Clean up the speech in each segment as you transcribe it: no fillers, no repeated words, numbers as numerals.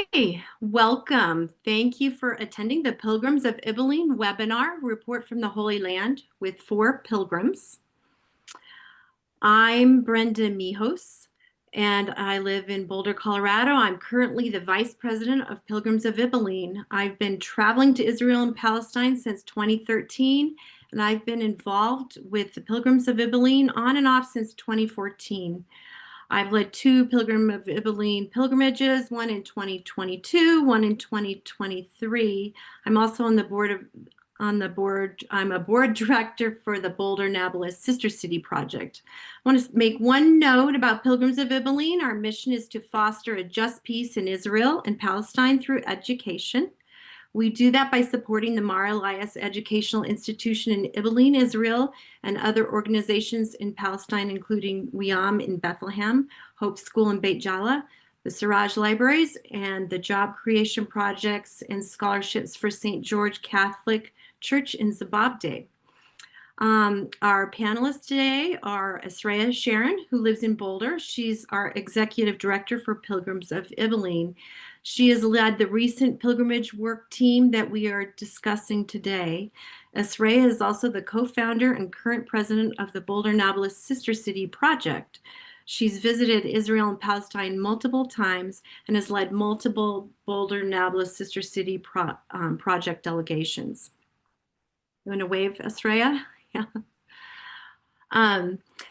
Hi, welcome. Thank you for attending the Pilgrims of Ibilene webinar, Report from the Holy Land with 4 pilgrims. I'm Brenda Mijos, and I live in Boulder, Colorado. I'm currently the Vice President of Pilgrims of Ibilene. I've been traveling to Israel and Palestine since 2013, and I've been involved with the Pilgrims of Ibilene on and off since 2014. I've led 2 Pilgrim of Ibilene pilgrimages, one in 2022, one in 2023. I'm also on the board. I'm a board director for the Boulder Nablus Sister City Project. I want to make one note about Pilgrims of Ibilene. Our mission is to foster a just peace in Israel and Palestine through education. We do that by supporting the Mar Elias Educational Institution in Ibilene, Israel, and other organizations in Palestine, including WIAM in Bethlehem, Hope School in Beit Jala, the Siraj Libraries, and the Job Creation Projects and Scholarships for St. George Catholic Church in Zimbabwe. Our panelists today are Essrea Cherin, who lives in Boulder. She's our executive director for Pilgrims of Ibilene. She has led the recent pilgrimage work team that we are discussing today. Essrea is also the co-founder and current president of the Boulder Nablus Sister City Project. She's visited Israel and Palestine multiple times and has led multiple Boulder Nablus Sister City project delegations. You want to wave, Essrea? Yeah.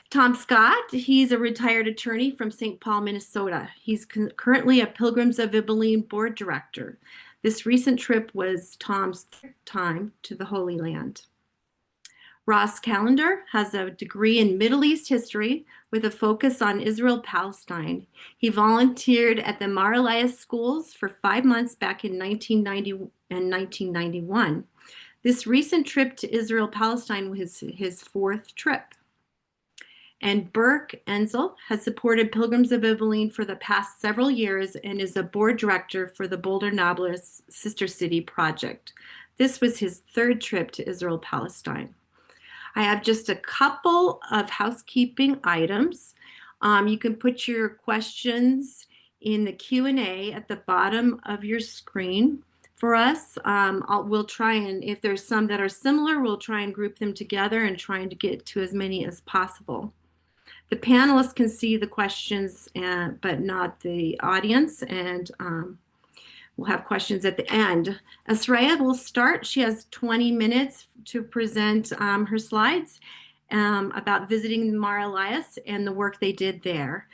Tom Scott, he's a retired attorney from St. Paul, Minnesota. He's currently a Pilgrims of Ibilene board director. This recent trip was Tom's third time to the Holy Land. Ross Callendar has a degree in Middle East history with a focus on Israel-Palestine. He volunteered at the Mar Elias schools for 5 months back in 1990 and 1991. This recent trip to Israel-Palestine was his 4th trip. And Burke, Enssle, has supported Pilgrims of Ibilene for the past several years and is a board director for the Boulder Nablus Sister City Project. This was his 3rd trip to Israel-Palestine. I have just a couple of housekeeping items. You can put your questions in the Q&A at the bottom of your screen for us. We'll try and, if there's some that are similar, we'll try and group them together and trying to get to as many as possible. The panelists can see the questions, but not the audience, and we'll have questions at the end. Essrea will start. She has 20 minutes to present her slides about visiting Mar Elias and the work they did there,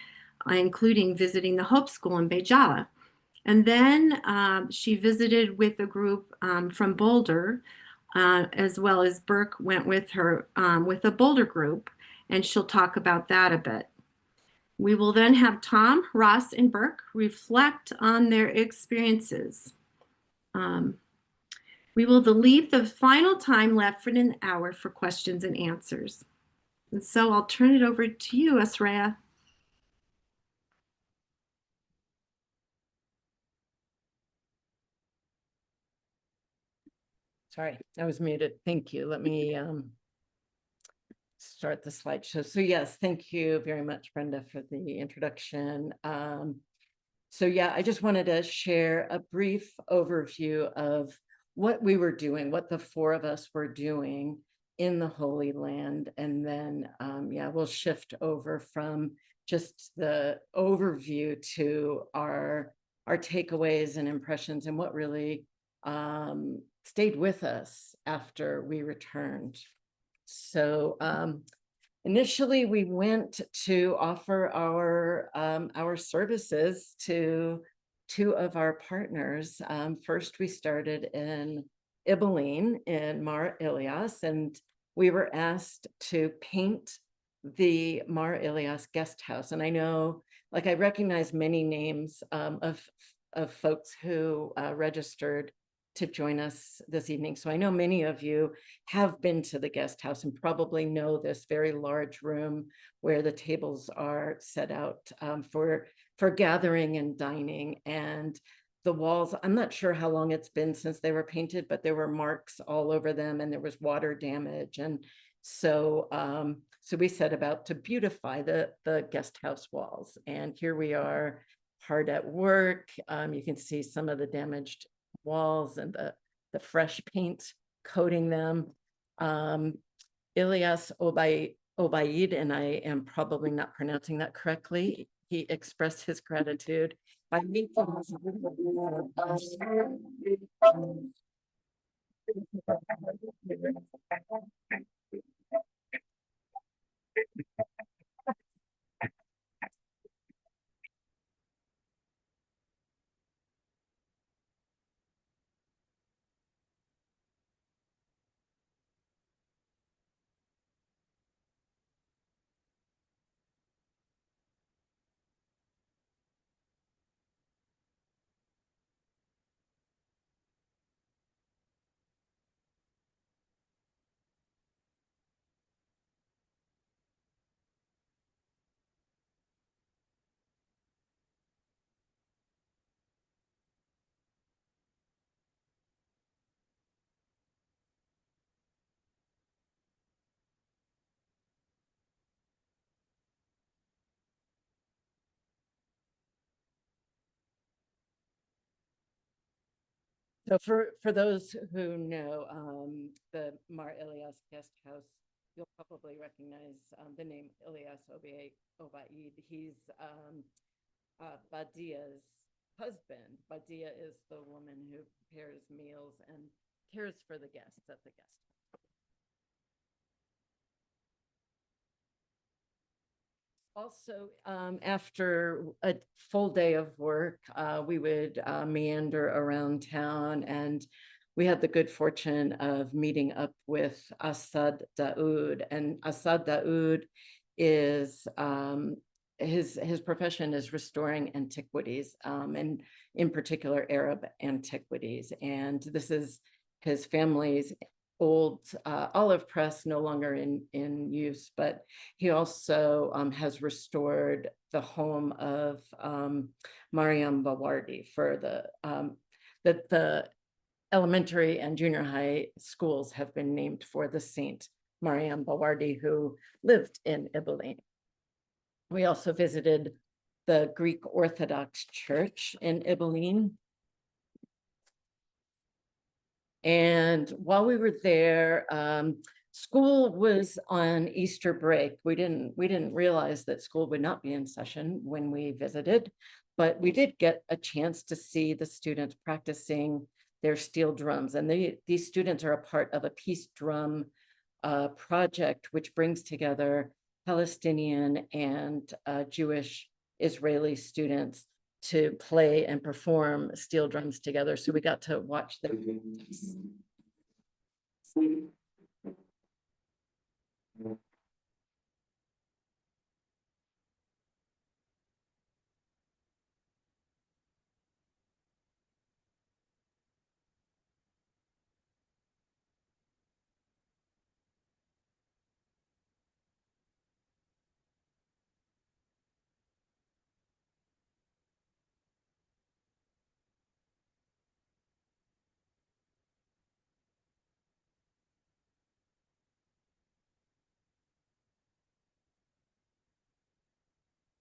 including visiting the Hope School in Beit Jala. And then she visited with a group from Boulder, as well as Burke went with her with a Boulder group, and she'll talk about that a bit. We will then have Tom, Ross, and Burke reflect on their experiences. We will leave the final time left for an hour for questions and answers. And so I'll turn it over to you, Essrea. Sorry, I was muted. Thank you. Let me start the slideshow. So yes, thank you very much, Brenda, for the introduction. So yeah, I just wanted to share a brief overview of what we were doing, what the 4 of us were doing in the Holy Land. And then, yeah, we'll shift over from just the overview to our takeaways and impressions and what really stayed with us after we returned. So initially we went to offer our services to 2 of our partners. First, we started in Ibilene in Mar Elias, and we were asked to paint the Mar Elias guest house. And I know, like, I recognize many names of folks who registered to join us this evening. So I know many of you have been to the guest house and probably know this very large room where the tables are set out for gathering and dining. And the walls, I'm not sure how long it's been since they were painted, but there were marks all over them and there was water damage. And so so we set about to beautify the guest house walls. And here we are hard at work. You can see some of the damaged walls and the fresh paint coating them. Ilyas Obaid, and I am probably not pronouncing that correctly, he expressed his gratitude by making So for those who know the Mar Elias guest house, you'll probably recognize the name Ilyas Obaid. He's Badia's husband. Badia is the woman who prepares meals and cares for the guests at the guest house. Also, after a full day of work, we would meander around town, and we had the good fortune of meeting up with Assad Daoud. And Assad Daoud is his profession is restoring antiquities, and in particular Arab antiquities. And this is his family's old olive press, no longer in use, but he also has restored the home of Mariam Bawardi for the elementary and junior high schools have been named for the Saint Mariam Bawardi, who lived in Ibilin. We also visited the Greek Orthodox Church in Ibilin. And while we were there, school was on Easter break. We didn't realize that school would not be in session when we visited, but we did get a chance to see the students practicing their steel drums. And these students are a part of a peace drum project, which brings together Palestinian and Jewish Israeli students to play and perform steel drums together. So we got to watch them.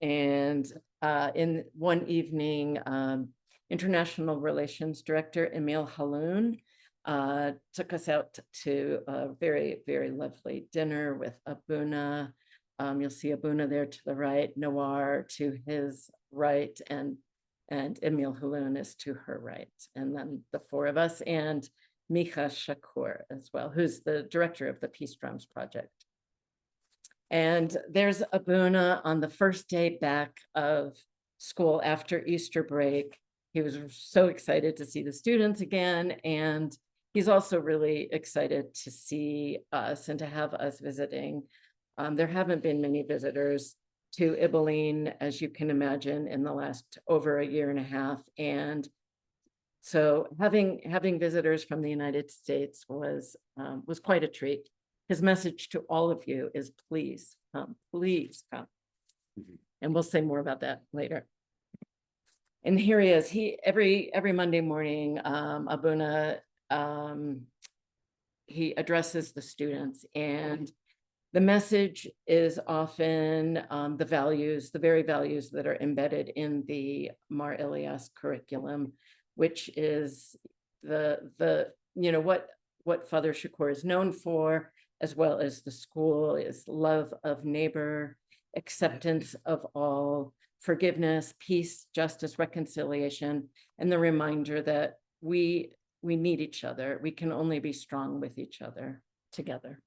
And in one evening, International Relations Director Emil Haloun took us out to a very, very lovely dinner with Abuna. You'll see Abuna there to the right, Noir to his right, and Emil Haloun is to her right. And then the four of us and Micha Shakur as well, who's the director of the Peace Drums Project. And there's Abuna on the first day back of school after Easter break. He was so excited to see the students again. And he's also really excited to see us and to have us visiting. There haven't been many visitors to Ibilin, as you can imagine, in the last over a year and a half. And so having visitors from the United States was quite a treat. His message to all of you is please come, please come. And we'll say more about that later. And here he is. Every Monday morning, Abuna, he addresses the students, and The message is often the very values that are embedded in the Mar Elias curriculum, which is what Father Shakur is known for, as well as the school, is love of neighbor, acceptance of all, forgiveness, peace, justice, reconciliation, and the reminder that we need each other. We can only be strong with each other together.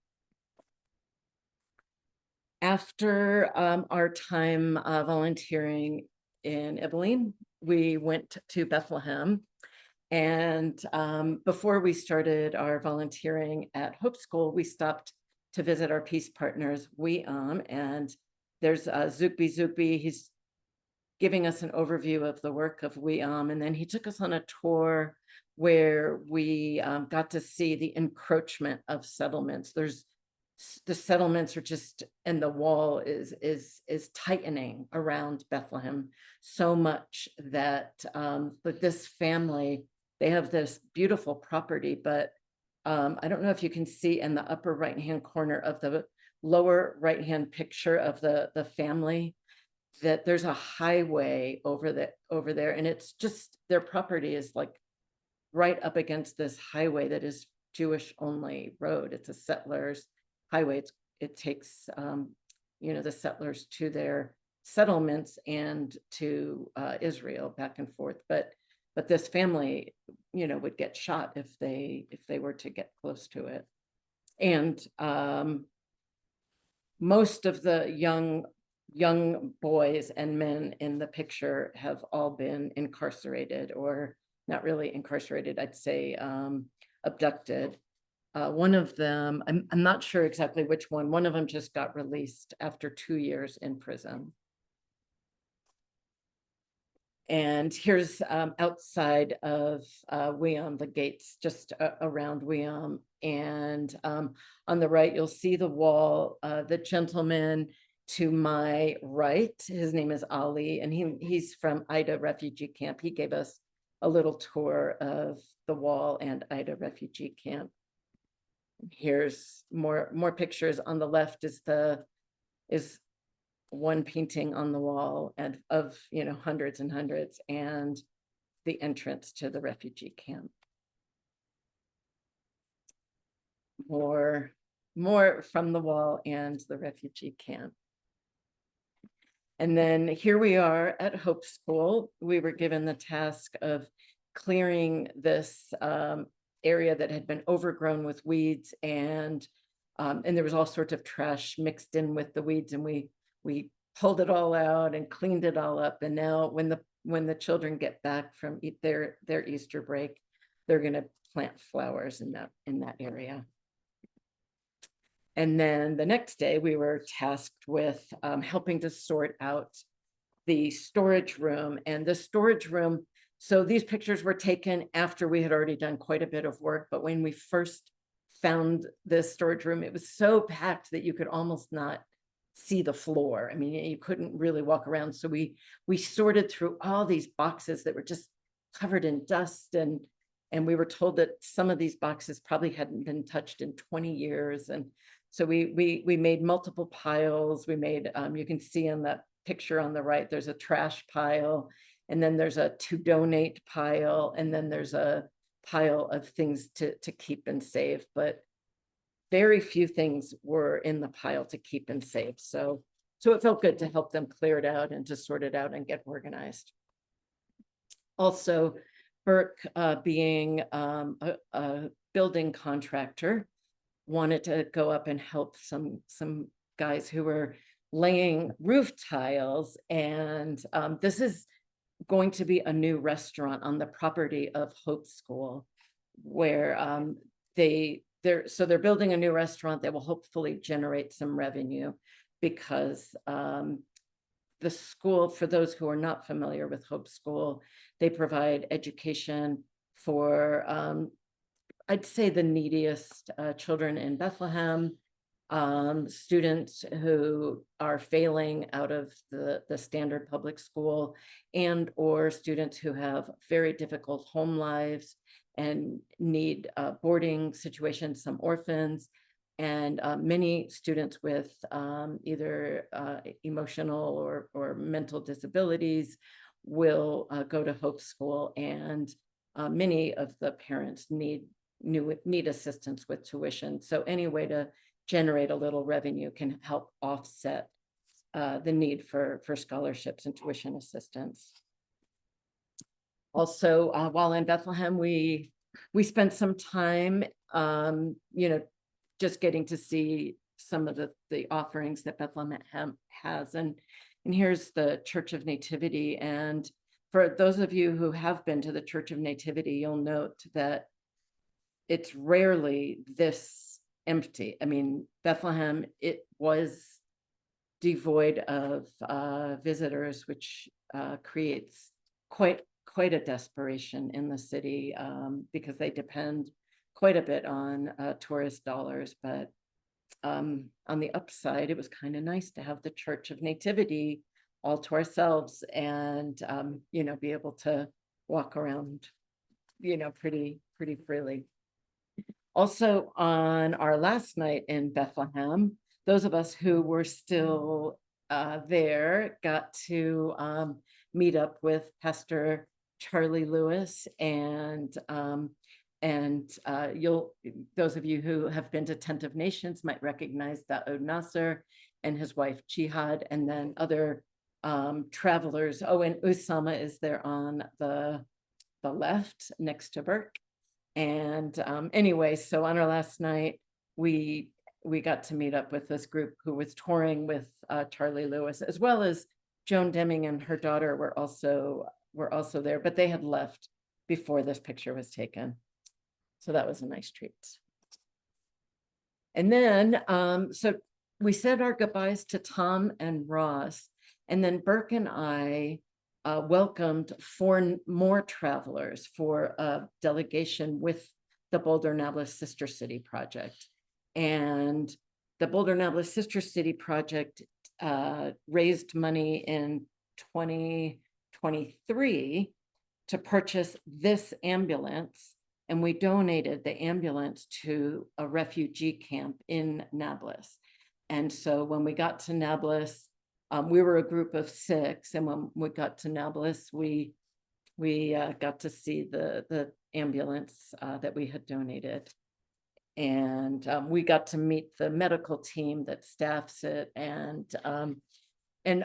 After our time volunteering in Abilene, we went to Bethlehem. And before we started our volunteering at Hope School, we stopped to visit our peace partners, and there's Zukbi. He's giving us an overview of the work of and then he took us on a tour where we got to see the encroachment of settlements. The settlements are just, and the wall is tightening around Bethlehem so much that but this family, they have this beautiful property, but I don't know if you can see in the upper right hand corner of the lower right hand picture of the family, that there's a highway over there, and it's just, their property is like right up against this highway that is Jewish only road. It's a settlers highway. It takes the settlers to their settlements and to Israel back and forth, but this family would get shot if they were to get close to it. And most of the young boys and men in the picture have all been incarcerated, or not really incarcerated, I'd say abducted. One of them, I'm not sure exactly which one of them just got released after 2 years in prison. And here's outside of the gates just around Weum. And on the right, you'll see the wall. The gentleman to my right, his name is Ali, and he's from Ida refugee camp. He gave us a little tour of the wall and Ida refugee camp. Here's more pictures. On the left is one painting on the wall and of hundreds and hundreds, and the entrance to the refugee camp. More from the wall and the refugee camp. And then here we are at Hope School. We were given the task of clearing this area that had been overgrown with weeds, and there was all sorts of trash mixed in with the weeds, and we pulled it all out and cleaned it all up. And now when the children get back from their Easter break, they're going to plant flowers in that area. And then the next day we were tasked with helping to sort out the storage room. And the storage room, so these pictures were taken after we had already done quite a bit of work, but when we first found this storage room, it was so packed that you could almost not see the floor. I mean, you couldn't really walk around. So we sorted through all these boxes that were just covered in dust, and we were told that some of these boxes probably hadn't been touched in 20 years. And so we made multiple piles. We made, you can see in that picture on the right, there's a trash pile, and then there's a to donate pile, and then there's a pile of things to keep and save. But very few things were in the pile to keep and save. So it felt good to help them clear it out and to sort it out and get organized. Also, Burke, being a building contractor, wanted to go up and help some guys who were laying roof tiles. And this is going to be a new restaurant on the property of Hope School, where they're building a new restaurant that will hopefully generate some revenue, because the school, for those who are not familiar with Hope School, they provide education for I'd say the neediest children in Bethlehem, students who are failing out of the standard public school, and or students who have very difficult home lives and need boarding situations, some orphans. And many students with either emotional or mental disabilities will go to Hope School, and many of the parents need assistance with tuition. So any way to generate a little revenue can help offset the need for scholarships and tuition assistance. Also, while in Bethlehem, we spent some time, just getting to see some of the offerings that Bethlehem has. And here's the Church of Nativity. And for those of you who have been to the Church of Nativity, you'll note that it's rarely this empty. I mean, Bethlehem, it was devoid of visitors, which creates quite a desperation in the city, because they depend quite a bit on tourist dollars. But on the upside, it was kind of nice to have the Church of Nativity all to ourselves, and be able to walk around pretty freely. Also, on our last night in Bethlehem, those of us who were still there got to meet up with Pastor Charlie Lewis, and those of you who have been to Tent of Nations might recognize Daoud Nasser and his wife Jihad, and then other travelers. Oh, and Usama is there on the left next to Burke. And anyway, so on our last night, we got to meet up with this group who was touring with Charlie Lewis, as well as Joan Deming and her daughter were also there, but they had left before this picture was taken. So that was a nice treat. And then, so we said our goodbyes to Tom and Ross, and then Burke and I welcomed 4 more travelers for a delegation with the Boulder Nablus Sister City Project. And the Boulder Nablus Sister City Project raised money in 2023 to purchase this ambulance, and we donated the ambulance to a refugee camp in Nablus. And so when we got to Nablus, we were a group of 6, and when we got to Nablus, we got to see the ambulance that we had donated, and we got to meet the medical team that staffs it. And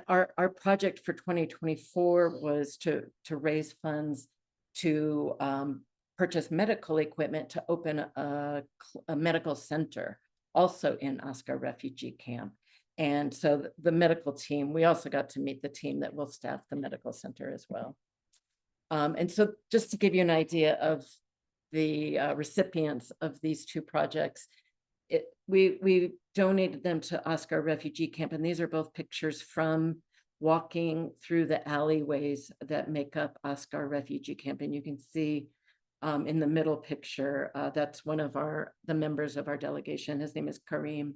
our project for 2024 was to raise funds to purchase medical equipment to open a medical center also in Oscar refugee camp. And so the medical team, we also got to meet the team that will staff the medical center as well. And so just to give you an idea of the recipients of these 2 projects, we donated them to Oscar refugee camp. And these are both pictures from walking through the alleyways that make up Oscar refugee camp. And you can see in the middle picture, that's one of the members of our delegation. His name is Karim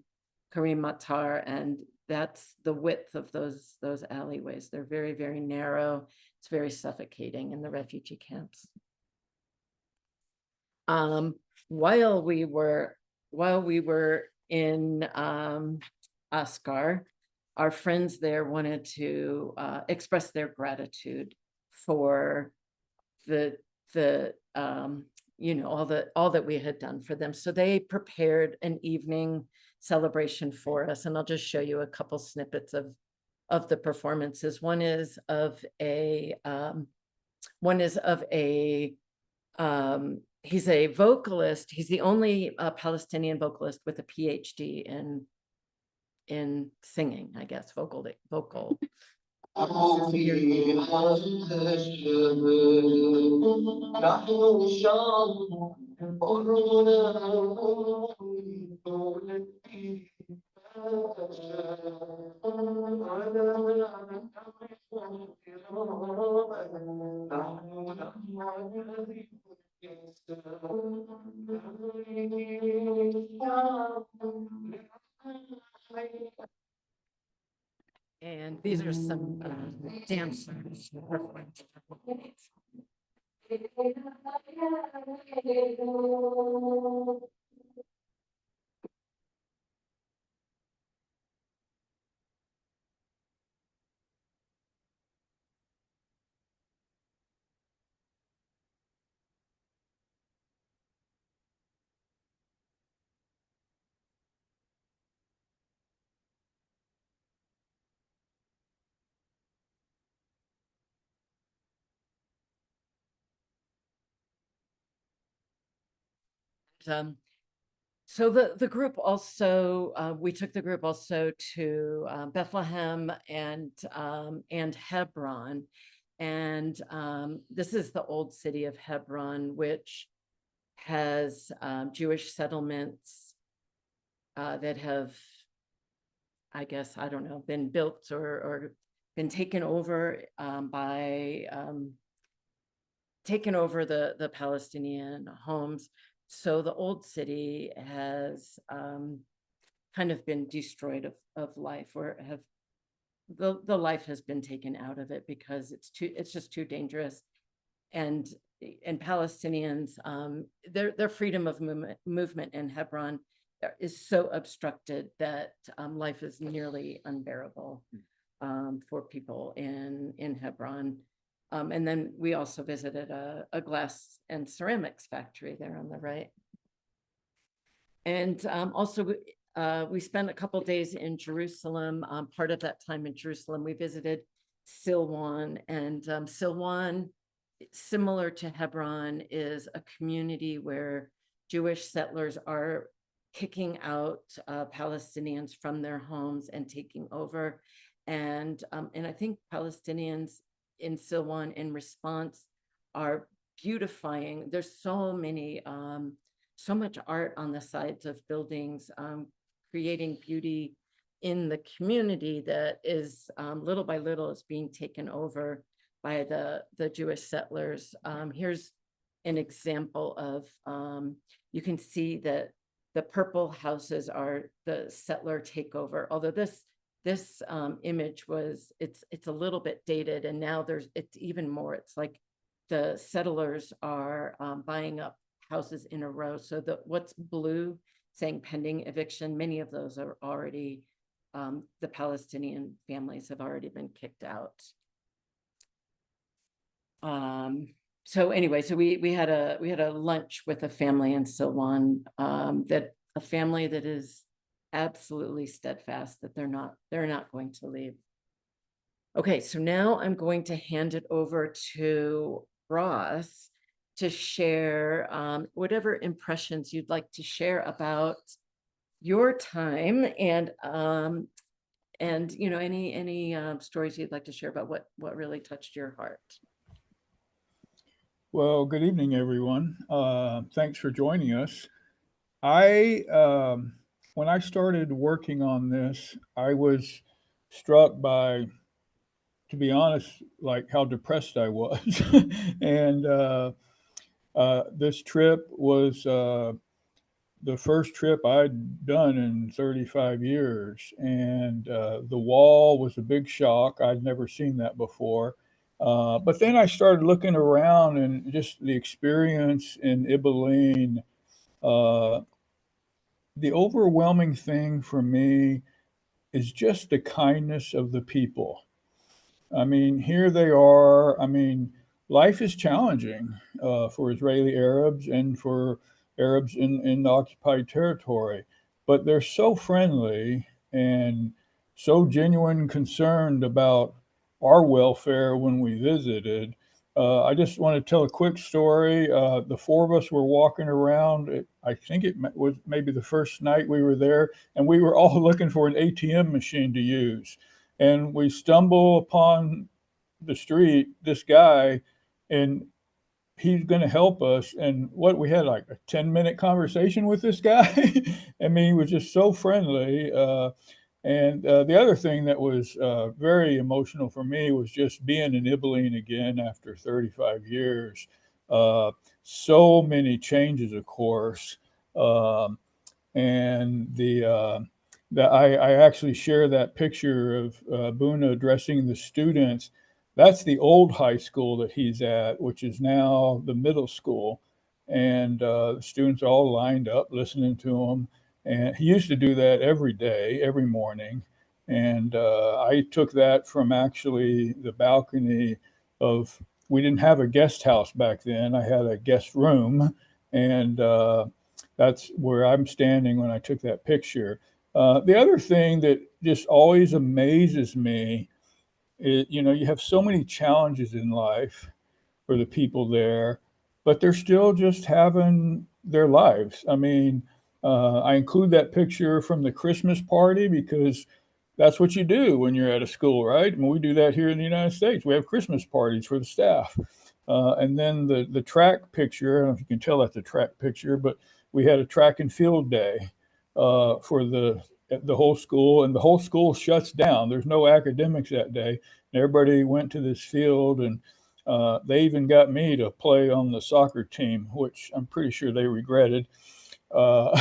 Matar, and that's the width of those alleyways. They're very, very narrow. It's very suffocating in the refugee camps. While we were in Oscar, our friends there wanted to express their gratitude for the all that we had done for them. So they prepared an evening celebration for us, and I'll just show you a couple snippets of the performances. One is of a he's a vocalist. He's the only Palestinian vocalist with a PhD in singing, I guess, vocal. And these are some dancers. so the group also, we took the group also to Bethlehem and Hebron. And this is the old city of Hebron, which has Jewish settlements that have, I guess, I don't know, been built or been taken over taken over the Palestinian homes. So the old city has kind of been destroyed of life, or have the life has been taken out of it because it's just too dangerous. And Palestinians, their freedom of movement in Hebron is so obstructed that life is nearly unbearable for people in Hebron. And then we also visited a glass and ceramics factory there on the right. And also we spent a couple days in Jerusalem. Part of that time in Jerusalem, we visited Silwan, and Silwan, similar to Hebron, is a community where Jewish settlers are kicking out Palestinians from their homes and taking over. And I think Palestinians in Silwan, in response, are beautifying. There's so many, so much art on the sides of buildings, creating beauty in the community that is little by little is being taken over by the Jewish settlers. Here's an example of, you can see that the purple houses are the settler takeover, although this image was, it's a little bit dated, and now it's even more. It's like the settlers are buying up houses in a row. So what's blue saying pending eviction, many of those are already, the Palestinian families have already been kicked out. So anyway, so we had a lunch with a family in Silwan, a family that is absolutely steadfast that they're not going to leave. Okay, so now I'm going to hand it over to Ross to share whatever impressions you'd like to share about your time, and you know, any stories you'd like to share about what really touched your heart. Well, good evening, everyone. Thanks for joining us. I when I started working on this, I was struck by, to be honest, like how depressed I was. And this trip was the first trip I'd done in 35 years. And the wall was a big shock. I'd never seen that before. But then I started looking around, and just the experience in Ibilene. Uh, the overwhelming thing for me is just the kindness of the people. I mean, here they are. I mean, life is challenging for Israeli Arabs and for Arabs in the occupied territory, but they're so friendly and so genuine concerned about our welfare when we visited. I just want to tell a quick story. The four of us were walking around. I think it was maybe the first night we were there, and we were all looking for an ATM machine to use. And we stumble upon the street this guy, and he's going to help us. And what we had, like a 10-minute conversation with this guy. I mean, he was just so friendly. And the other thing that was very emotional for me was just being in Ibilene again after 35 years. So many changes, of course. And that I actually share that picture of Buna addressing the students. That's the old high school that he's at, which is now the middle school. And the students are all lined up listening to him. And he used to do that every day, every morning. And I took that from actually the balcony of, we didn't have a guest house back then. I had a guest room. And that's where I'm standing when I took that picture. The other thing that just always amazes me is, you know, you have so many challenges in life for the people there, but they're still just having their lives. I mean, I include that picture from the Christmas party because that's what you do when you're at a school, right? I mean, we do that here in the United States. We have Christmas parties for the staff. And then the track picture, I don't know if you can tell that's a track picture, but we had a track and field day for the whole school, and the whole school shuts down. There's no academics that day. And everybody went to this field, and they even got me to play on the soccer team, which I'm pretty sure they regretted. Uh,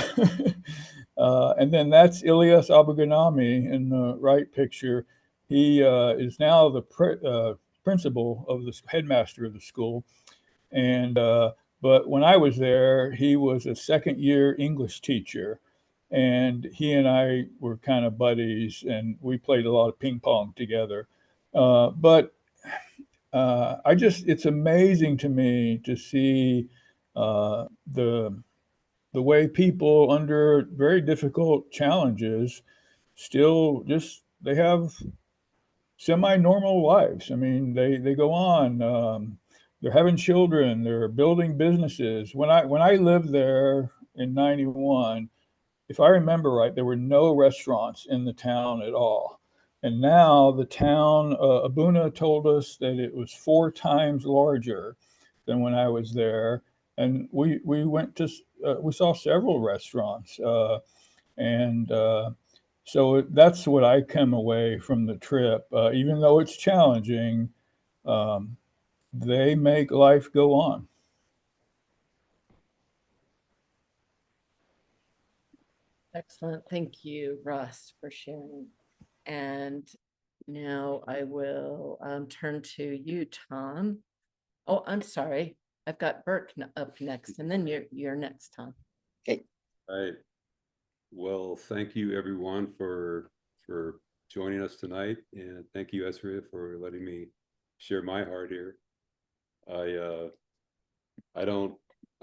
and then that's Ilyas Abouganami in the right picture. He is now the principal of the headmaster of the school. And but when I was there, he was a second year English teacher. And he and I were kind of buddies, and we played a lot of ping pong together. But it's amazing to me to see the way people under very difficult challenges still just they have semi-normal lives. I mean, they go on. They're having children. They're building businesses. When I lived there in '91, if I remember right, there were no restaurants in the town at all. And now the town, Abuna told us that it was 4 times larger than when I was there. And we went to, we saw several restaurants. And so that's what I come away from the trip. Even though it's challenging, um, they make life go on. Excellent. Thank you, Russ, for sharing. And now I will turn to you, Tom. Oh, I'm sorry. I've got Burke up next, and then you're next, Tom. Okay. All right. Well, thank you everyone for joining us tonight, and thank you, Essrea, for letting me share my heart here. I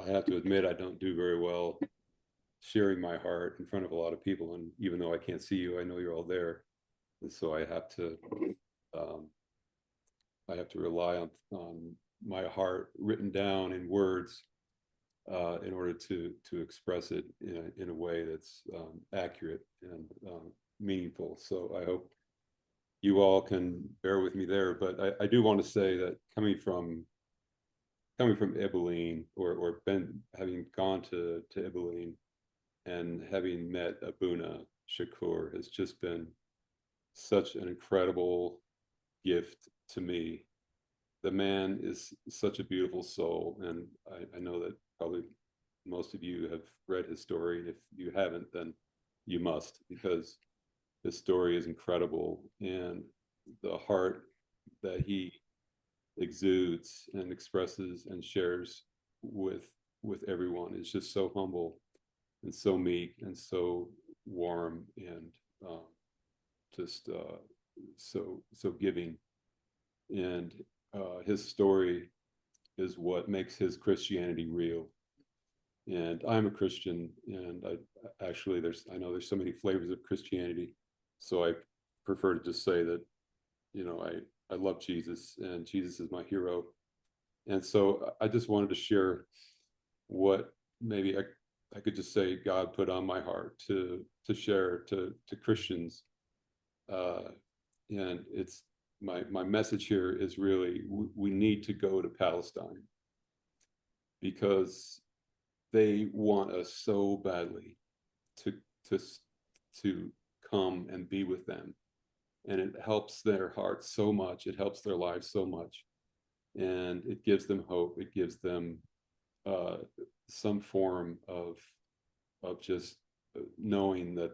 have to admit, I don't do very well sharing my heart in front of a lot of people, and even though I can't see you, I know you're all there, and so I have to rely on my heart written down in words in order to express it in a way that's accurate and meaningful. So I hope you all can bear with me there. But I do want to say that coming from Abilene, or having gone to Abilene and having met Abuna Shakur, has just been such an incredible gift to me. The man is such a beautiful soul, and I know that probably most of you have read his story, and if you haven't, then you must, because his story is incredible, and the heart that he exudes and expresses and shares with everyone is just so humble and so meek and so warm and just so giving. And his story is what makes his Christianity real. And I'm a Christian, and I know there's so many flavors of Christianity, so I prefer to just say that, I love Jesus, and Jesus is my hero. And so I just wanted to share what maybe I could just say God put on my heart to share to Christians. And it's my message here is really, we need to go to Palestine, because they want us so badly to come and be with them. And it helps their hearts so much. It helps their lives so much. And it gives them hope. It gives them some form of just knowing that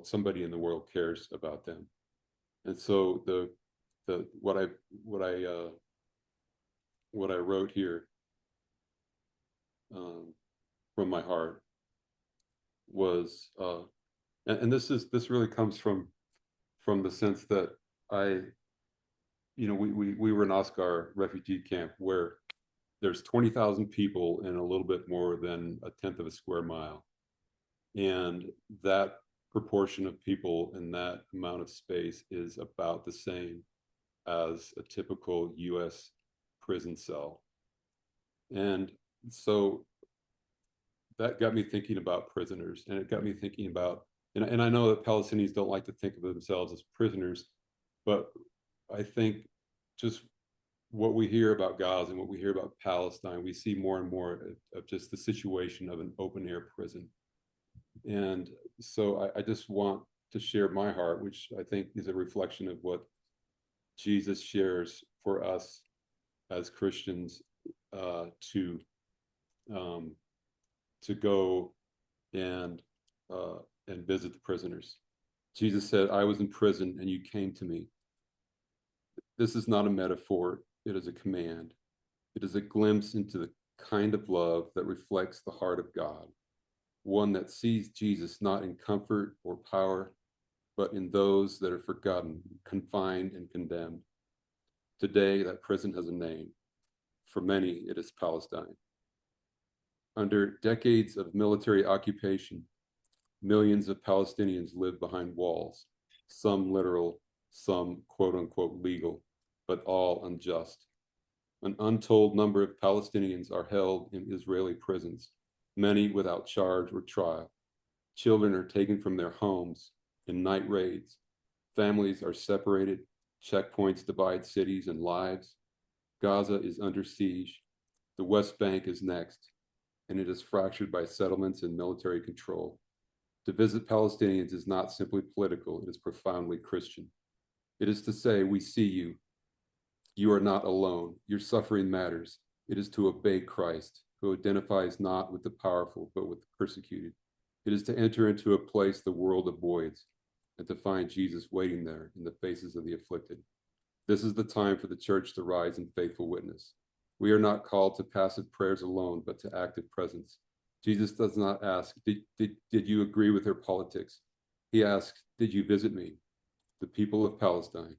somebody in the world cares about them. And so what I wrote here from my heart was, and this really comes from the sense that we were in Oscar refugee camp, where there's 20,000 people in a little bit more than a tenth of a square mile. And that proportion of people in that amount of space is about the same as a typical US prison cell. And so that got me thinking about prisoners, and it got me thinking about, and I know that Palestinians don't like to think of themselves as prisoners, but I think just what we hear about Gaza and what we hear about Palestine, we see more and more of just the situation of an open air prison. And so I just want to share my heart, which I think is a reflection of what Jesus shares for us as Christians, to go and visit the prisoners. Jesus said, "I was in prison and you came to me." This is not a metaphor, it is a command. It is a glimpse into the kind of love that reflects the heart of God, one that sees Jesus not in comfort or power, but in those that are forgotten, confined, and condemned. Today, that prison has a name. For many, it is Palestine. Under decades of military occupation, millions of Palestinians live behind walls, some literal, some quote unquote legal, but all unjust. An untold number of Palestinians are held in Israeli prisons, many without charge or trial. Children are taken from their homes in night raids. Families are separated. Checkpoints divide cities and lives. Gaza is under siege. The West Bank is next, and it is fractured by settlements and military control. To visit Palestinians is not simply political, it is profoundly Christian. It is to say, we see you. You are not alone. Your suffering matters. It is to obey Christ, who identifies not with the powerful, but with the persecuted. It is to enter into a place the world avoids, and to find Jesus waiting there in the faces of the afflicted. This is the time for the church to rise in faithful witness. We are not called to passive prayers alone, but to active presence. Jesus does not ask, did you agree with their politics? He asks, did you visit me? The people of Palestine,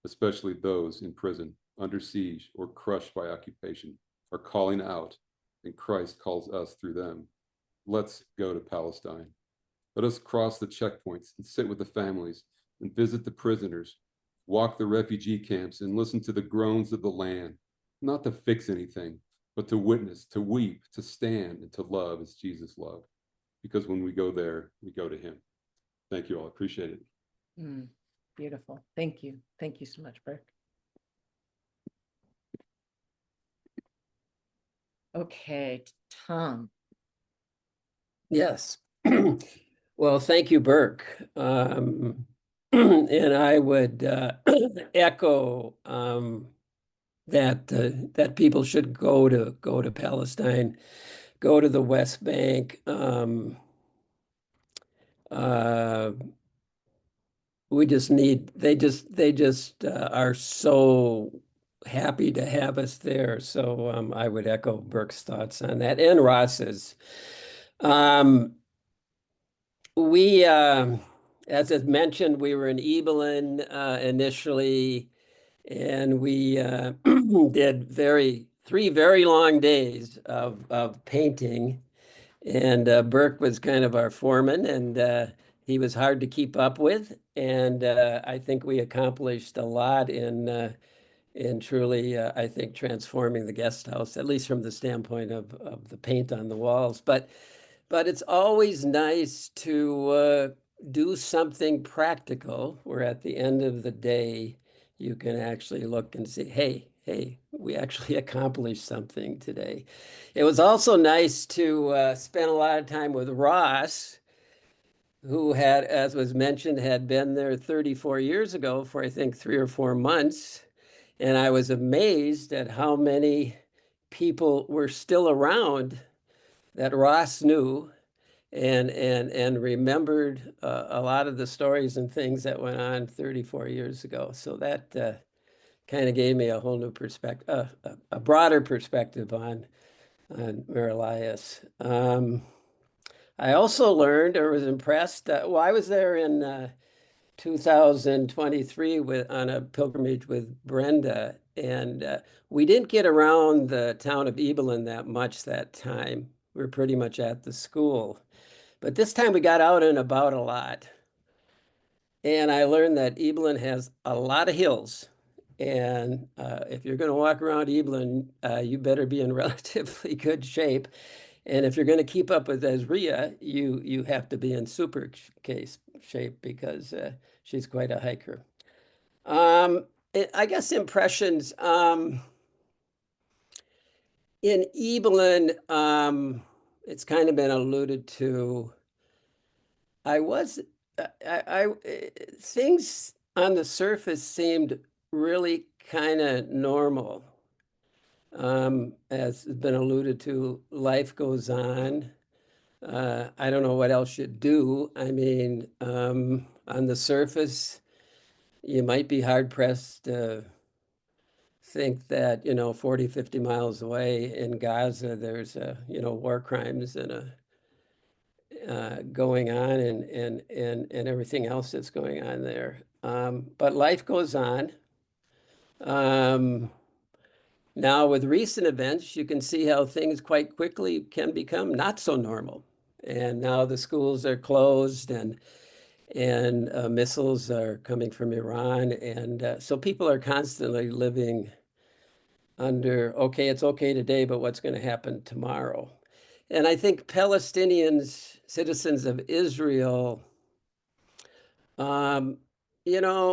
especially those in prison, under siege, or crushed by occupation, are calling out, and Christ calls us through them. Let's go to Palestine. Let us cross the checkpoints and sit with the families and visit the prisoners, walk the refugee camps and listen to the groans of the land, not to fix anything, but to witness, to weep, to stand, and to love as Jesus loved. Because when we go there, we go to him. Thank you all. I appreciate it. Beautiful. Thank you. Thank you so much, Burke. Okay, Tom. Yes. Well, thank you, Burke. And I would echo that people should go to Palestine, go to the West Bank. We just need, they just are so happy to have us there. So I would echo Burke's thoughts on that, and Ross's. We, as I mentioned, we were in Evelyn initially, and we did three very long days of painting. And Burke was kind of our foreman, and he was hard to keep up with. And I think we accomplished a lot in truly, I think, transforming the guest house, at least from the standpoint of the paint on the walls. But it's always nice to do something practical where at the end of the day, you can actually look and say, hey, we actually accomplished something today. It was also nice to spend a lot of time with Ross, who had, as was mentioned, had been there 34 years ago for, I think, 3 or 4 months. And I was amazed at how many people were still around that Ross knew and remembered a lot of the stories and things that went on 34 years ago. So that kind of gave me a whole new perspective, a broader perspective on Mar Elias. I also learned or was impressed. Well, I was there in 2023 on a pilgrimage with Brenda, and we didn't get around the town of Evelyn that much that time. We were pretty much at the school. But this time we got out and about a lot. And I learned that Evelyn has a lot of hills. And if you're going to walk around Evelyn, you better be in relatively good shape. And if you're going to keep up with Essrea, you have to be in super shape because she's quite a hiker. I guess impressions. In Evelyn, it's kind of been alluded to. Things on the surface seemed really kind of normal. As has been alluded to, life goes on. I don't know what else you'd do. I mean, on the surface, you might be hard pressed to think that, 40, 50 miles away in Gaza, there's, war crimes and going on and everything else that's going on there. But life goes on. Now, with recent events, you can see how things quite quickly can become not so normal. And now the schools are closed and missiles are coming from Iran. And so people are constantly living under, okay, it's okay today, but what's going to happen tomorrow? And I think Palestinians, citizens of Israel, when you're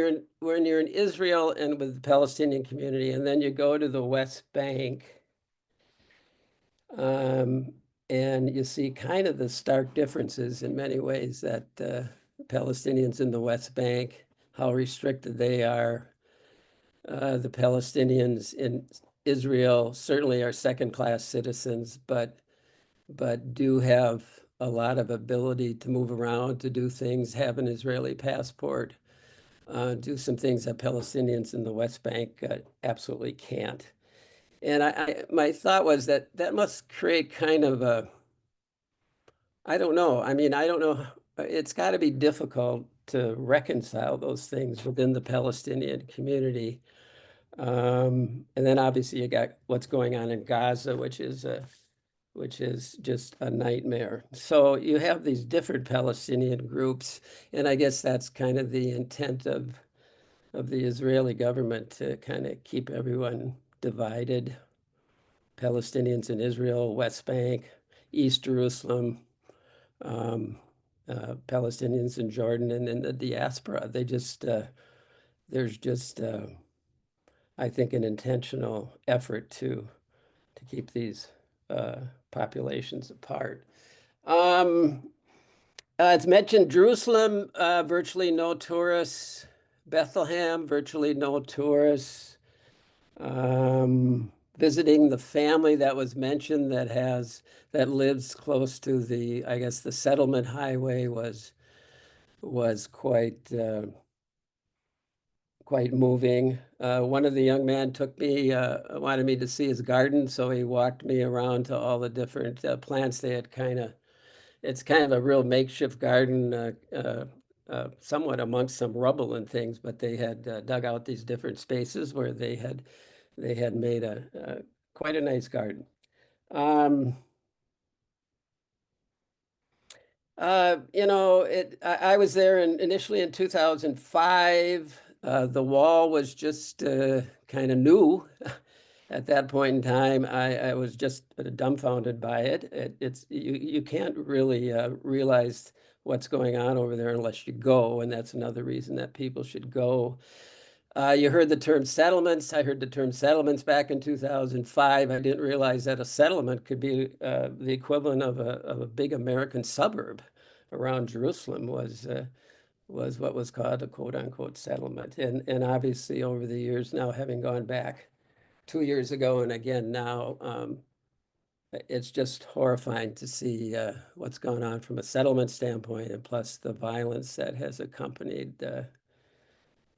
in Israel and with the Palestinian community, and then you go to the West Bank, and you see kind of the stark differences in many ways that Palestinians in the West Bank, how restricted they are. The Palestinians in Israel certainly are second-class citizens, but do have a lot of ability to move around, to do things, have an Israeli passport, do some things that Palestinians in the West Bank absolutely can't. And my thought was that must create kind of a, I don't know. I mean, I don't know. It's got to be difficult to reconcile those things within the Palestinian community. And then obviously you got what's going on in Gaza, which is just a nightmare. So you have these different Palestinian groups, and I guess that's kind of the intent of the Israeli government, to kind of keep everyone divided. Palestinians in Israel, West Bank, East Jerusalem, Palestinians in Jordan, and in the diaspora. There's just, I think, an intentional effort to keep these populations apart. It's mentioned Jerusalem, virtually no tourists. Bethlehem, virtually no tourists. Visiting the family that was mentioned that lives close to the, I guess, the settlement highway was quite moving. One of the young men wanted me to see his garden, so he walked me around to all the different plants they had it's kind of a real makeshift garden, somewhat amongst some rubble and things, but they had dug out these different spaces where they had made quite a nice garden. I was there initially in 2005. The wall was just kind of new at that point in time. I was just dumbfounded by it. You can't really realize what's going on over there unless you go, and that's another reason that people should go. You heard the term settlements. I heard the term settlements back in 2005. I didn't realize that a settlement could be the equivalent of a big American suburb around Jerusalem was what was called a quote unquote settlement. And obviously over the years now, having gone back 2 years ago and again now, it's just horrifying to see what's going on from a settlement standpoint, and plus the violence that has accompanied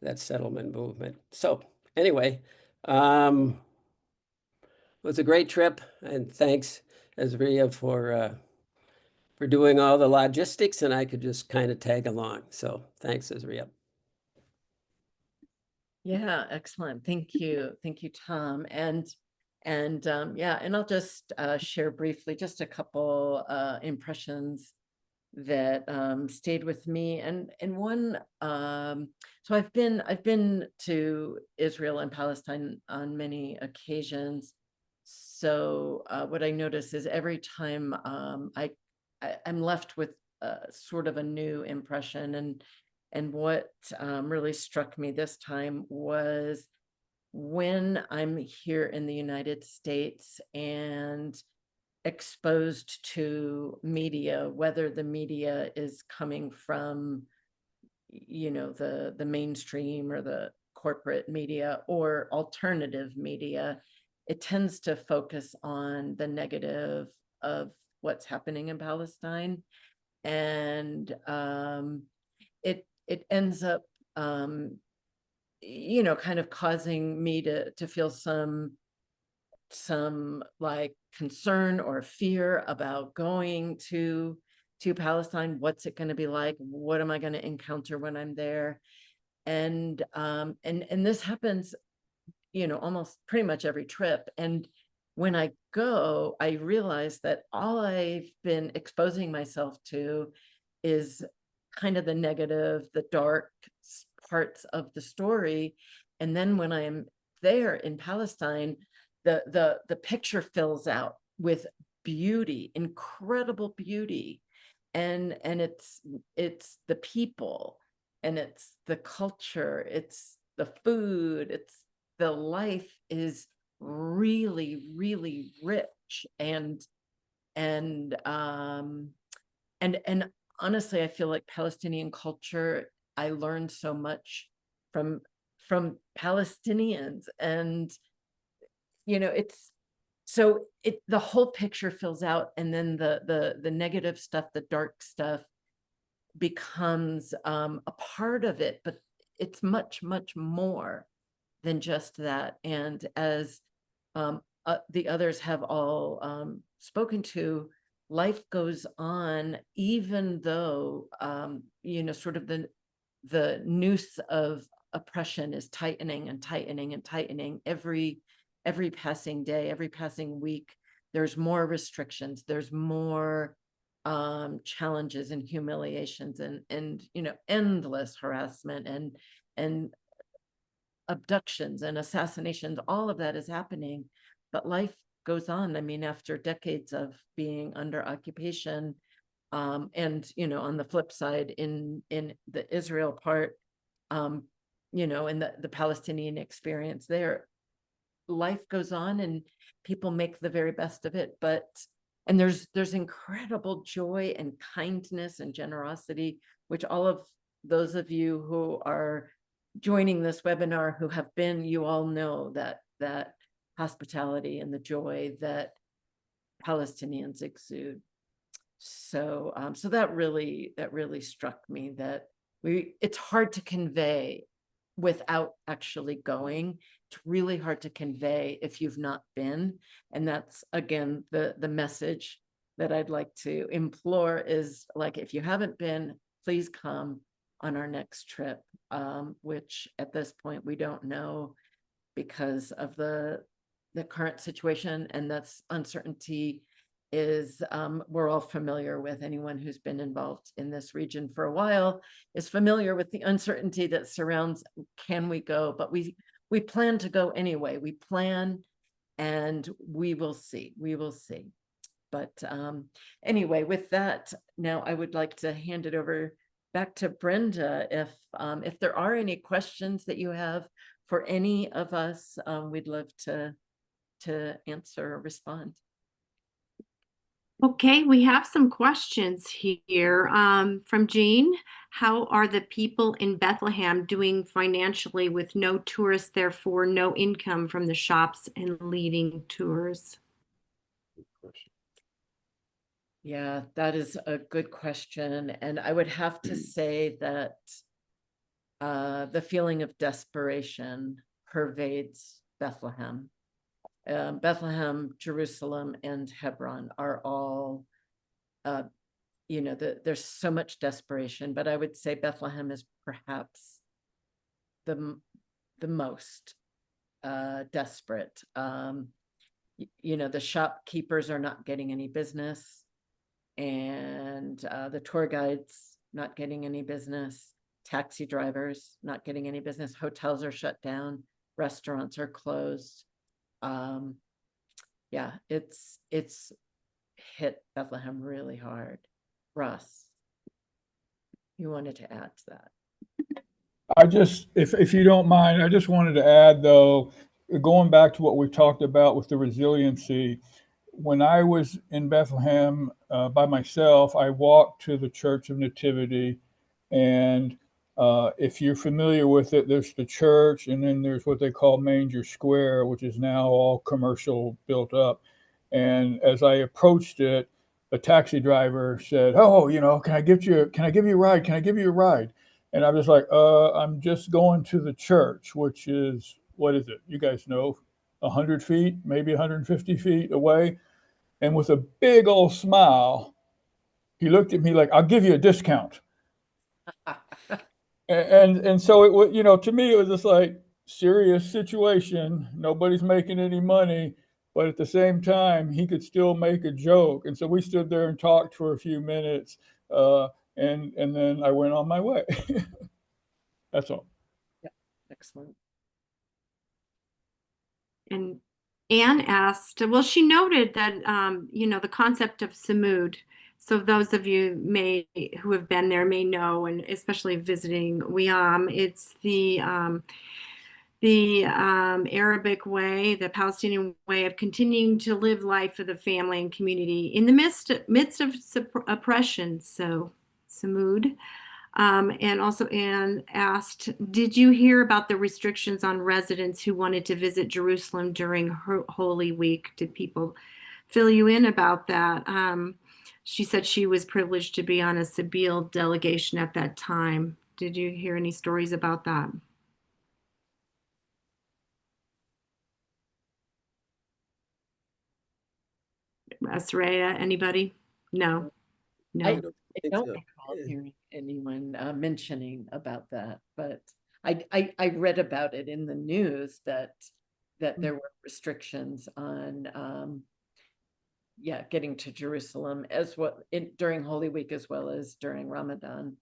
that settlement movement. So anyway, it was a great trip, and thanks, Essrea, for doing all the logistics, and I could just kind of tag along. So thanks, Essrea. Yeah, excellent. Thank you, Tom. And yeah, and I'll just share briefly just a couple impressions that stayed with me, and one so I've been to Israel and Palestine on many occasions. So what I notice is every time I'm left with sort of a new impression, and what really struck me this time was when I'm here in the United States and exposed to media, whether the media is coming from, the mainstream or the corporate media or alternative media, it tends to focus on the negative of what's happening in Palestine. And it ends up kind of causing me to feel some like concern or fear about going to Palestine. What's it going to be like? What am I going to encounter when I'm there? And this happens, almost pretty much every trip. And when I go, I realize that all I've been exposing myself to is kind of the negative, the dark parts of the story. And then when I'm there in Palestine, the picture fills out with beauty, incredible beauty. And it's the people, and it's the culture, it's the food, it's the life is really, really rich. And honestly, I feel like Palestinian culture, I learned so much from Palestinians. And it's so the whole picture fills out, and then the negative stuff, the dark stuff becomes a part of it, but it's much, much more than just that. And as the others have all spoken to, life goes on, even though sort of the noose of oppression is tightening and tightening and tightening every passing day, every passing week. There's more restrictions, there's more challenges and humiliations, and endless harassment and abductions and assassinations. All of that is happening, but life goes on. I mean, after decades of being under occupation, and on the flip side, in the Israel part, in the Palestinian experience there, life goes on and people make the very best of it. And there's incredible joy and kindness and generosity, which all of those of you who are joining this webinar who have been, you all know that hospitality and the joy that Palestinians exude. So so that really struck me, that it's hard to convey without actually going. It's really hard to convey if you've not been. And that's, again, the message that I'd like to implore is, like, if you haven't been, please come on our next trip, which at this point we don't know because of the current situation, and that's uncertainty is we're all familiar with. Anyone who's been involved in this region for a while is familiar with the uncertainty that surrounds, can we go? But we plan to go anyway. We plan, and we will see. But anyway, with that, now I would like to hand it over back to Brenda. If there are any questions that you have for any of us, we'd love to answer or respond. Okay, we have some questions here from Jean. How are the people in Bethlehem doing financially with no tourists, therefore no income from the shops and leading tours? Good question. Yeah, that is a good question. And I would have to say that the feeling of desperation pervades Bethlehem. Bethlehem, Jerusalem, and Hebron are all, there's so much desperation, but I would say Bethlehem is perhaps the most desperate. The shopkeepers are not getting any business. and the tour guides not getting any business, taxi drivers not getting any business, hotels are shut down, restaurants are closed. Yeah, it's hit Bethlehem really hard. Russ, you wanted to add to that? I just, if you don't mind, I just wanted to add though, going back to what we talked about with the resiliency, when I was in Bethlehem by myself, I walked to the Church of Nativity, and if you're familiar with it, there's the church, and then there's what they call Manger Square, which is now all commercial built up. And as I approached it, a taxi driver said, "Oh, can I give you a ride? Can I give you a ride?" And I was like, I'm just going to the church, which is, what is it? You guys know, 100 feet, maybe 150 feet away. And with a big old smile, he looked at me like, "I'll give you a discount." And so it was, to me, it was just like serious situation. Nobody's making any money, but at the same time, he could still make a joke. And so we stood there and talked for a few minutes, and then I went on my way. That's all. Yeah, excellent. And Anne asked, well, she noted that, the concept of Samud. So those of you who have been there may know, and especially visiting Wiam, it's the Arabic way, the Palestinian way of continuing to live life for the family and community in the midst of oppression. So Samud. And also Anne asked, did you hear about the restrictions on residents who wanted to visit Jerusalem during Holy Week? Did people fill you in about that? She said she was privileged to be on a Sabeel delegation at that time. Did you hear any stories about that? Essrea, anybody? No. I don't think don't so. recall hearing anyone mentioning about that, but I read about it in the news that there were restrictions on getting to Jerusalem as well during Holy Week as well as during Ramadan.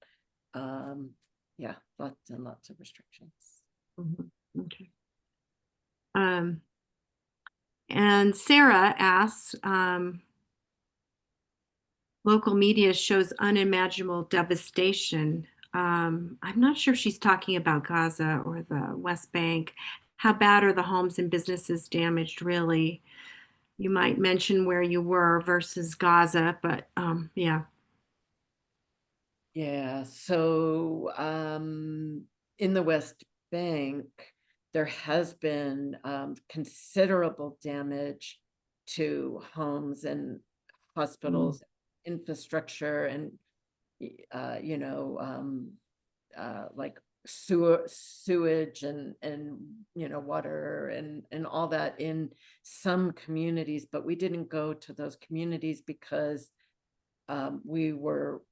Lots and lots of restrictions. Mm-hmm. Okay. And Sarah asks, local media shows unimaginable devastation. I'm not sure if she's talking about Gaza or the West Bank. How bad are the homes and businesses damaged, really? You might mention where you were versus Gaza, but yeah. Yeah, so in the West Bank, there has been considerable damage to homes and hospitals, infrastructure, and like sewage and water and all that in some communities, but we didn't go to those communities because we were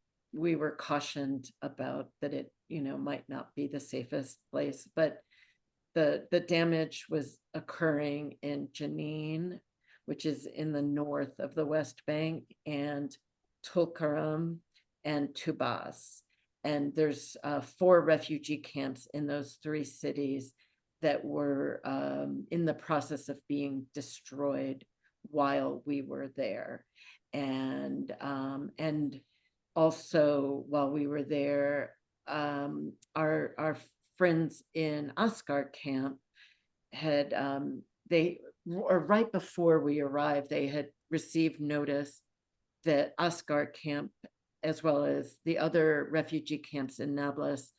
cautioned about that it might not be the safest place. But the damage was occurring in Jenin, which is in the north of the West Bank, and Tulkarem and Tubas. And there's 4 refugee camps in those 3 cities that were in the process of being destroyed while we were there. And also while we were there, our friends in Askar camp had right before we arrived, they had received notice that Askar camp, as well as the other refugee camps in Nablus,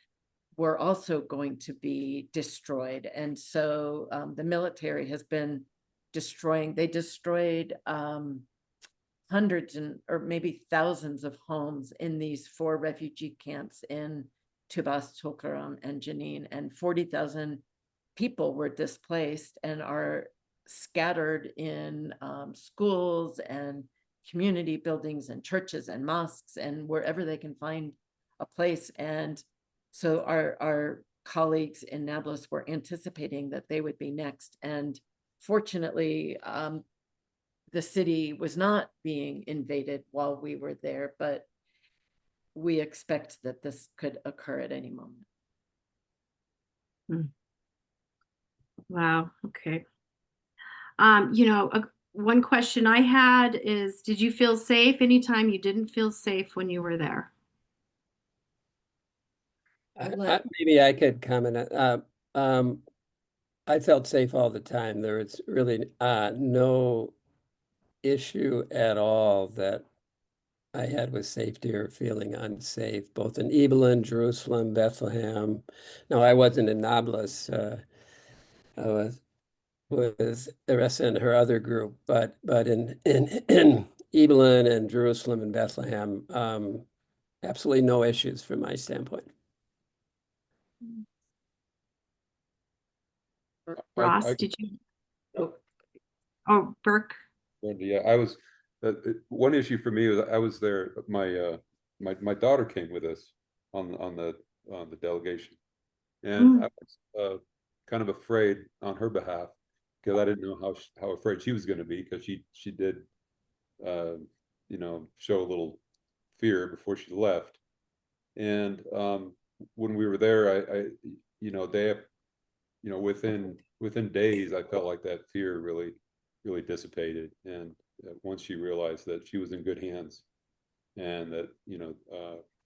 were also going to be destroyed. And so the military has been destroying. They destroyed hundreds or maybe thousands of homes in these 4 refugee camps in Tubas, Tulkarem, and Jenin, and 40,000 people were displaced and are scattered in schools and community buildings and churches and mosques and wherever they can find a place. And so our colleagues in Nablus were anticipating that they would be next. And fortunately, the city was not being invaded while we were there, but we expect that this could occur at any moment. Wow. Okay. One question I had is, did you feel safe anytime you didn't feel safe when you were there? Maybe I could comment. I felt safe all the time. There was really no issue at all that I had with safety or feeling unsafe, both in Evelyn, Jerusalem, Bethlehem. No, I wasn't in Nablus. I was with Essrea and her other group, but in Evelyn and Jerusalem and Bethlehem, absolutely no issues from my standpoint. Ross, did you? Oh, Burke. Yeah, I was. One issue for me was I was there. My daughter came with us on the delegation, and I was kind of afraid on her behalf because I didn't know how afraid she was going to be, because she did show a little fear before she left. And when we were there, within days, I felt like that fear really dissipated. And once she realized that she was in good hands, and that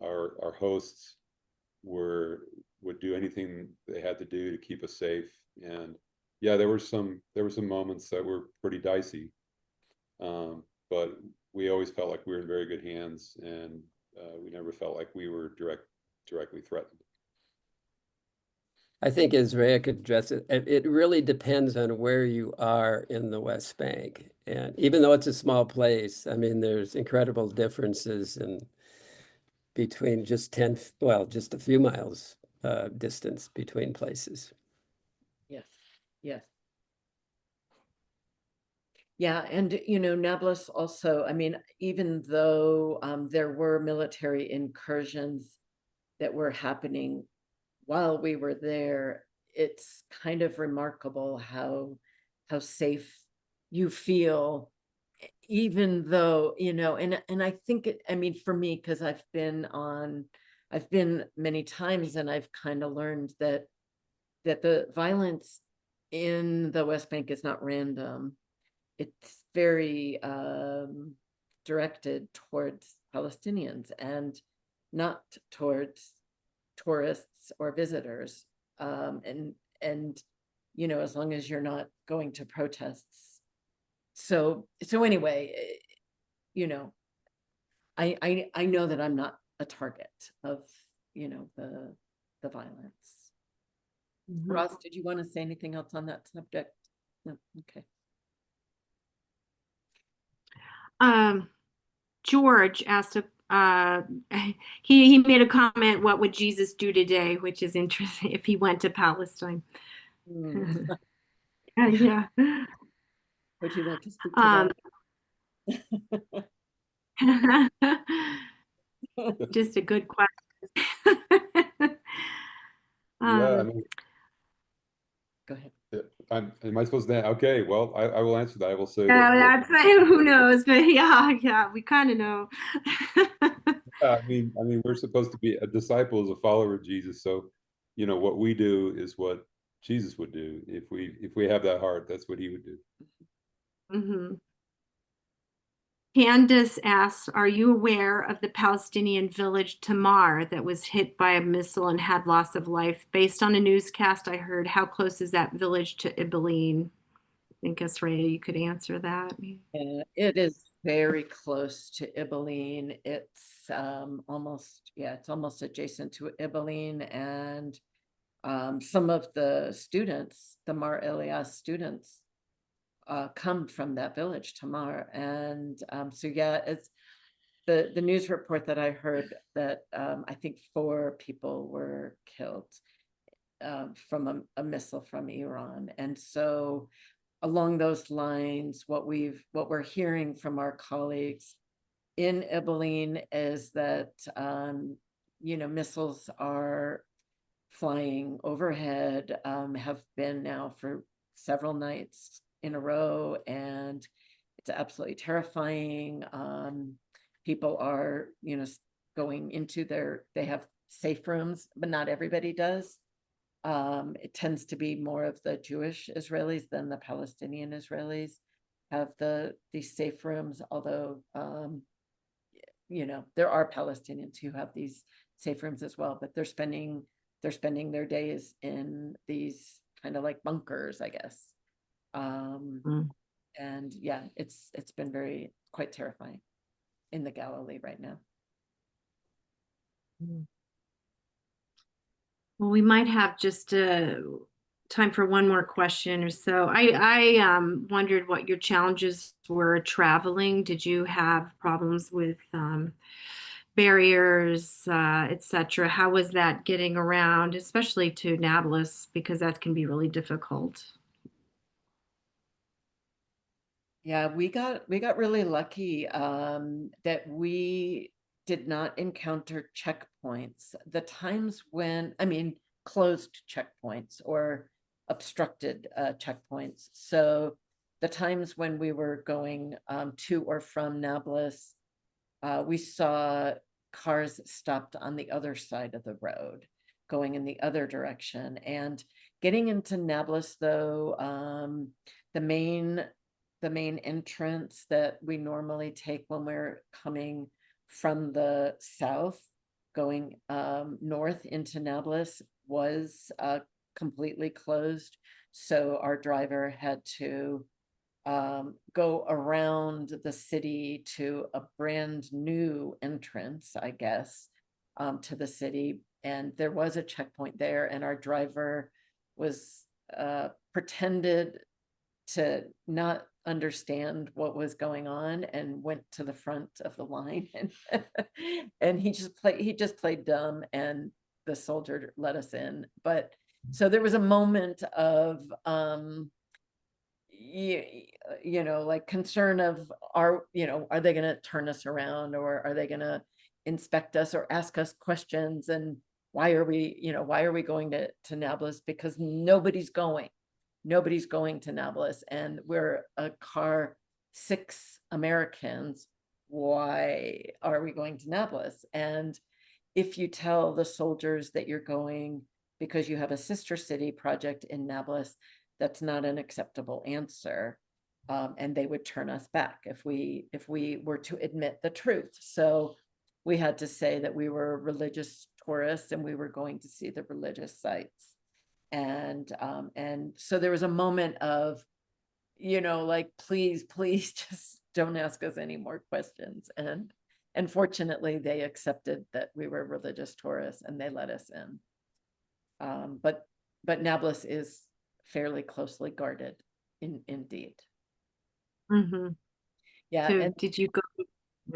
our hosts would do anything they had to do to keep us safe. And yeah, there were some moments that were pretty dicey, but we always felt like we were in very good hands, and we never felt like we were directly threatened. I think Essrea could address it. It really depends on where you are in the West Bank. And even though it's a small place, I mean, there's incredible differences in between just a few miles distance between places. Yes, yes. Yeah, and Nablus also, I mean, even though there were military incursions that were happening while we were there, it's kind of remarkable how safe you feel, even though, and I think I mean, for me, because I've been many times, and I've kind of learned that the violence in the West Bank is not random. It's very directed towards Palestinians and not towards tourists or visitors. And as long as you're not going to protests. So anyway, I know that I'm not a target of the violence. Ross, did you want to say anything else on that subject? No? Okay. George asked he made a comment, what would Jesus do today, which is interesting, if he went to Palestine. Yeah. Would you like to speak to that? Just a good question. Yeah, I mean, go ahead. Am I supposed to? Okay, well, I will answer that. I will say that's who knows, but yeah, we kind of know. I mean, we're supposed to be a disciple, as a follower of Jesus. So, what we do is what Jesus would do. If we have that heart, that's what he would do. Mm-hmm. Candace asks, are you aware of the Palestinian village Tamar that was hit by a missile and had loss of life? Based on a newscast I heard, how close is that village to Ibilene? I think, Essrea, you could answer that. It is very close to Ibilene. It's almost adjacent to Ibilene, and some of the students, the Mar Elias students, come from that village, Tamar. And so yeah, it's the news report that I heard that I think 4 people were killed from a missile from Iran. And so along those lines, what we're hearing from our colleagues in Ibilene is that missiles are flying overhead, have been now for several nights in a row, and It's absolutely terrifying. People are, going into they have safe rooms, but not everybody does. It tends to be more of the Jewish Israelis than the Palestinian Israelis have these safe rooms, although, there are Palestinians who have these safe rooms as well, but they're spending their days in these kind of like bunkers, I guess. And yeah, it's been quite terrifying in the Galilee right now. Well, we might have just time for one more question or so. I wondered what your challenges were traveling. Did you have problems with barriers, etc.? How was that getting around, especially to Nablus, because that can be really difficult? Yeah, we got really lucky that we did not encounter checkpoints. The times when, closed checkpoints or obstructed checkpoints. So the times when we were going to or from Nablus, we saw cars stopped on the other side of the road, going in the other direction. And getting into Nablus, though, the main entrance that we normally take when we're coming from the south, going north into Nablus, was completely closed. So our driver had to go around the city to a brand new entrance, I guess, to the city. And there was a checkpoint there, and our driver was pretended to not understand what was going on and went to the front of the line, and he just played dumb, and the soldier let us in. But so there was a moment of like concern of are they going to turn us around, or are they going to inspect us or ask us questions, and why are we going to Nablus, because nobody's going to Nablus, and we're a car 6 Americans. Why are we going to Nablus? And if you tell the soldiers that you're going because you have a sister city project in Nablus, that's not an acceptable answer. And they would turn us back if we were to admit the truth. So we had to say that we were religious tourists and we were going to see the religious sites. And so there was a moment of, like, please just don't ask us any more questions. And fortunately, they accepted that we were religious tourists and they let us in. But Nablus is fairly closely guarded, indeed. Mm-hmm. Yeah. So and did you go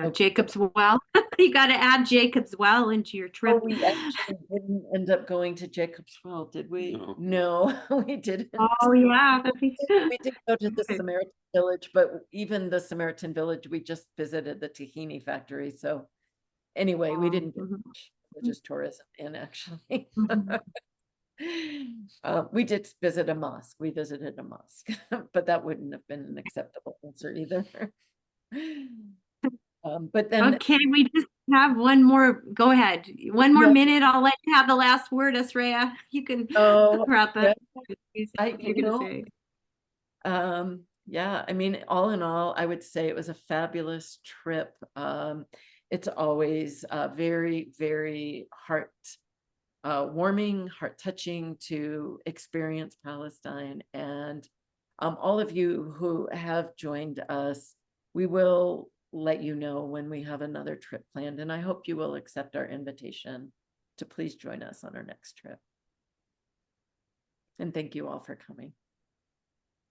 Jacob's Well? You got to add Jacob's Well into your trip. we actually didn't end up going to Jacob's Well, did we? No, we didn't. Oh yeah, We did go to the Samaritan village, but even the Samaritan village, we just visited the tahini factory. So anyway, we didn't get much religious tourism in, actually. We did visit a mosque. We visited a mosque, but that wouldn't have been an acceptable answer either. But then, okay, we just have one more. Go ahead. One more minute. I'll let you have the last word, Essrea. You can wrap up. Yeah, all in all, I would say it was a fabulous trip. It's always very, very warming, heart touching to experience Palestine. And all of you who have joined us, we will let you know when we have another trip planned. And I hope you will accept our invitation to please join us on our next trip. And thank you all for coming.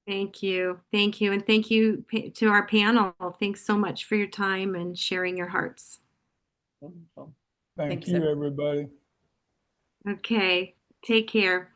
Thank you. Thank you. And thank you to our panel. Thanks so much for your time and sharing your hearts. Wonderful. Thank you, everybody. Okay. Take care.